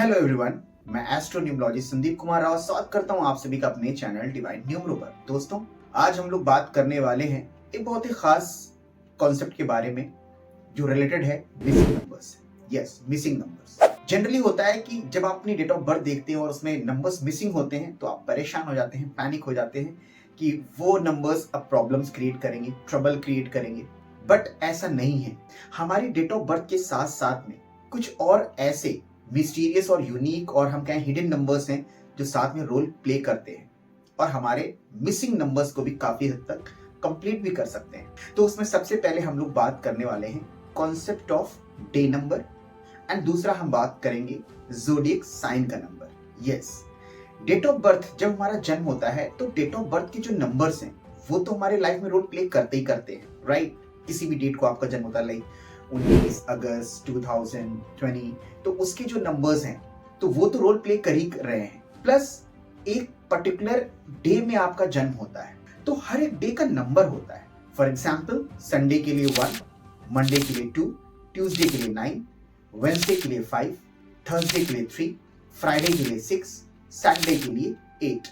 Hello everyone, मैं astro numerologist Sandeep Kumar Rao स्वागत करता हूं आप सभी का अपने चैनल डिवाइन न्यूमरो पर। दोस्तों, आज हम लोग बात करने वाले हैं एक बहुत ही खास कॉन्सेप्ट के बारे में जो रिलेटेड है missing numbers. Yes, missing numbers. Generally होता है कि जब आप अपनी डेट ऑफ बर्थ देखते हैं और उसमें नंबर्स मिसिंग होते हैं तो आप परेशान हो जाते हैं, पैनिक हो जाते हैं कि वो नंबर्स अब प्रॉब्लम्स क्रिएट करेंगे, ट्रबल क्रिएट करेंगे। बट ऐसा नहीं है। हमारी डेट ऑफ बर्थ के साथ साथ में कुछ और ऐसे मिस्टीरियस और यूनिक और हम कहें हिडन नंबर्स हैं जो साथ में रोल प्ले करते हैं और हमारे मिसिंग नंबर्स को भी काफी हद तक कंप्लीट भी कर सकते हैं। तो उसमें सबसे पहले हम लोग बात करने वाले हैं concept of day number and दूसरा हम बात करेंगे ज़ोडिएक साइन का number. Yes, date of birth जब हमारा जन्म होता है तो डेट ऑफ बर्थ के जो नंबर्स हैं वो तो हमारे लाइफ में रोल प्ले करते ही करते हैं, राइट? किसी भी डेट को आपका जन्म होता है, लाइक 19 अगस्त 2020, तो उसके जो नंबर्स हैं तो वो तो रोल प्ले कर ही रहे हैं। प्लस एक पर्टिकुलर डे में आपका जन्म होता है तो हर एक डे का नंबर होता है। फॉर एग्जाम्पल, संडे के लिए 1, मंडे के लिए 2, ट्यूसडे के लिए 9, वेंसडे के लिए 5, थर्सडे के लिए 3, फ्राइडे के लिए 6, सैटरडे के लिए 8।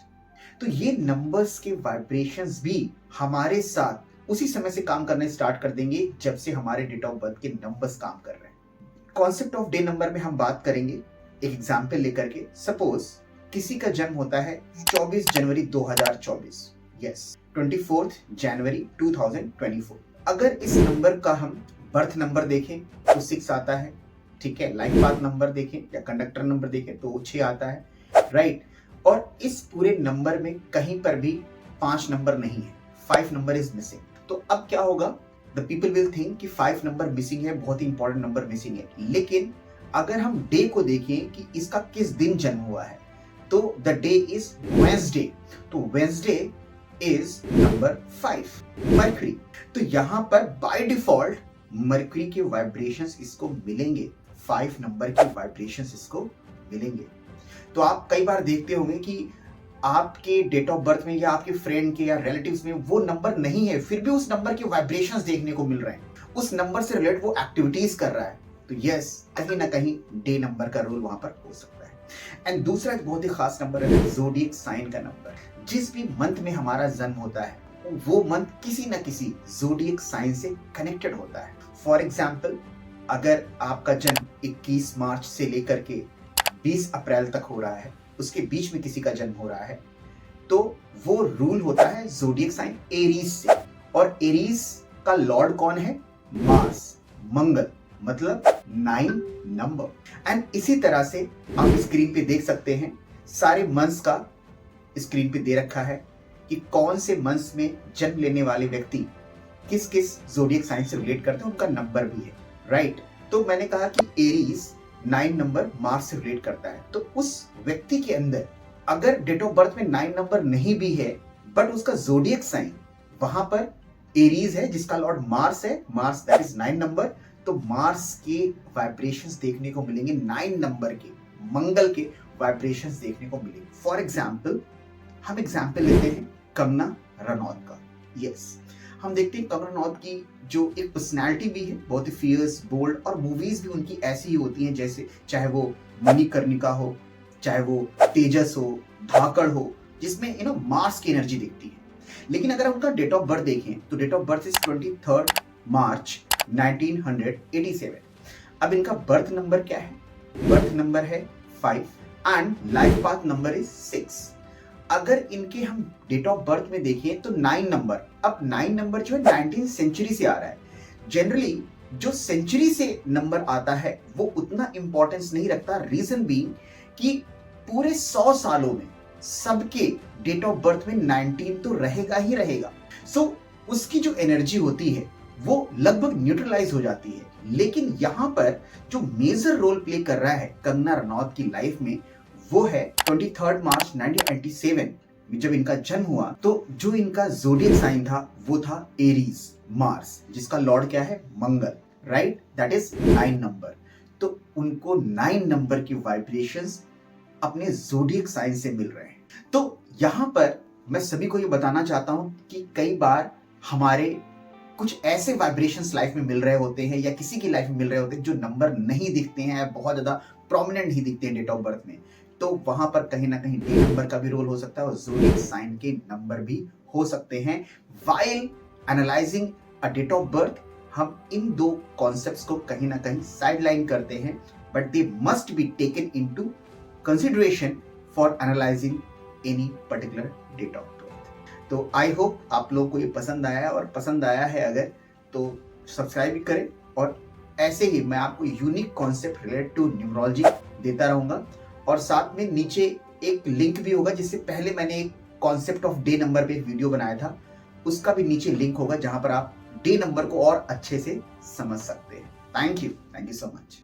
तो ये नंबर्स के वाइब्रेशंस भी हमारे साथ उसी समय से काम करने स्टार्ट कर देंगे जब से हमारे डेट ऑफ बर्थ के नंबर्स काम कर रहे हैं। कॉन्सेप्ट ऑफ डे नंबर में हम बात करेंगे एक एग्जांपल लेकर के। सपोज किसी का जन्म होता है 24 जनवरी 2024, यस, 24 जनवरी 2024। अगर इस नंबर का हम बर्थ नंबर देखें तो 6 आता है, ठीक है। लाइफ पाथ नंबर देखें या कंडक्टर नंबर देखें तो 6 आता है, राइट। और इस पूरे नंबर में कहीं पर भी 5 नंबर नहीं है, 5 नंबर इज मिसिंग। तो अब क्या होगा? द पीपल विल थिंक कि 5 नंबर मिसिंग है, बहुत ही इंपॉर्टेंट नंबर मिसिंग है। लेकिन अगर हम डे को देखें कि इसका किस दिन जन्म हुआ है तो द डे इज वेंसडे। तो वेंसडे इज नंबर 5, मरकरी। तो यहां पर बाय डिफॉल्ट मरकरी के वाइब्रेशंस इसको मिलेंगे, 5 नंबर के वाइब्रेशंस इसको मिलेंगे। तो आप कई बार देखते होंगे कि आपके डेट ऑफ बर्थ में या आपके फ्रेंड के या रिलेटिव्स में वो नंबर नहीं है, फिर भी उस नंबर के वाइब्रेशंस देखने को मिल रहे हैं, उस नंबर से रिलेटेड वो एक्टिविटीज कर रहा है। तो यस, कहीं ना कहीं डे नंबर का रोल वहां पर हो सकता है। एंड दूसरा एक बहुत ही खास नंबर है ज़ोडिएक साइन का नंबर। जिस भी मंथ में हमारा जन्म होता है वो मंथ किसी न किसी ज़ोडिएक साइन से कनेक्टेड होता है। फॉर एग्जाम्पल, अगर आपका जन्म 21 मार्च से लेकर के 20 अप्रैल तक हो रहा है, उसके बीच में किसी का जन्म हो रहा है, तो वो रूल होता है ज़ोडिएक साइन एरीज से। और एरीज का लॉर्ड कौन है? मार्स, मंगल, मतलब 9 नंबर। एंड इसी तरह से आप स्क्रीन पे देख सकते हैं सारे मंथ्स का स्क्रीन पे दे रखा है कि कौन से मंथ्स में जन्म लेने वाले व्यक्ति किस किस ज़ोडिएक साइन से रिलेट करते हैं, उनका नंबर भी है, राइट। तो मैंने कहा कि एरीज 9 नंबर मार्स से रिलेट करता है। तो उस व्यक्ति के अंदर अगर डेट ऑफ बर्थ में 9 नंबर नहीं भी है बट उसका ज़ोडिएक साइन वहां पर एरीज है जिसका लॉर्ड मार्स है, मार्स दैट इज 9 नंबर, तो मार्स के वाइब्रेशंस देखने को मिलेंगे, 9 नंबर के मंगल के वाइब्रेशंस देखने को मिलेंगे। फॉर एग्जाम्पल, हम एग्जाम्पल लेते हैं कंगना रनौत का। यस, हम देखते हैं कंगना रनौत की जो एक पर्सनैलिटी भी है, बहुत ही फियर्स, बोल्ड, और मूवीज भी उनकी ऐसी ही होती हैं जैसे चाहे वो मणिकर्णिका हो, चाहे वो तेजस हो, धाकड़ हो, जिसमें मार्स की एनर्जी दिखती है। लेकिन अगर उनका डेट ऑफ बर्थ देखें तो डेट ऑफ बर्थ इज 23 मार्च 1987। अब इनका बर्थ नंबर क्या है? बर्थ नंबर है 5 and life path number is 6। अगर इनके हम डेट ऑफ बर्थ में देखें तो 9 नंबर, अब 9 नंबर जो है 19th सेंचुरी से आ रहा है। जनरली जो सेंचुरी से नंबर आता है वो उतना इंपॉर्टेंस नहीं रखता, रीजन बीइंग कि पूरे 100 सालों में सबके डेट ऑफ बर्थ में 19 तो रहेगा ही रहेगा। सो उसकी जो एनर्जी होती है वो लगभग न्यूट्रलाइज हो जाती है। लेकिन यहाँ पर जो मेजर रोल प्ले कर रहा है कंगना रनौत की लाइफ में वो है 23 मार्च 1987 में जब इनका जन्म हुआ। तो जो इनका ज़ोडिएक साइन था वो था एरीज, मार्स, जिसका लॉर्ड क्या है? मंगल, राइट, दैट इज 9 नंबर। तो उनको 9 नंबर की वाइब्रेशंस अपने ज़ोडिएक साइन से मिल रहे हैं। तो यहाँ पर मैं सभी को ये बताना चाहता हूँ कि कई बार हमारे कुछ ऐसे वाइब्रेशंस लाइफ में मिल रहे होते हैं या किसी की लाइफ में मिल रहे होते हैं जो नंबर नहीं दिखते हैं, बहुत ज़्यादा प्रोमिनेंट ही दिखते हैं डेट ऑफ बर्थ में, तो वहां पर कहीं ना कहीं डे नंबर का भी रोल हो सकता है और ज़ोडिएक साइन के नंबर भी हो सकते हैं। While analysing a date of birth हम इन दो कॉन्सेप्ट्स को कहीं ना कहीं साइडलाइन करते हैं, but they must be taken into consideration for analysing any particular date of birth. तो आई होप आप लोगों को ये पसंद आया है, और पसंद आया है अगर तो सब्सक्राइब भी करें, और ऐसे ही मैं आपको unique concept related to numerology देता रहूंगा। और साथ में नीचे एक लिंक भी होगा, जिससे पहले मैंने एक कॉन्सेप्ट ऑफ डे नंबर पे एक वीडियो बनाया था, उसका भी नीचे लिंक होगा जहां पर आप डे नंबर को और अच्छे से समझ सकते हैं। Thank you so much.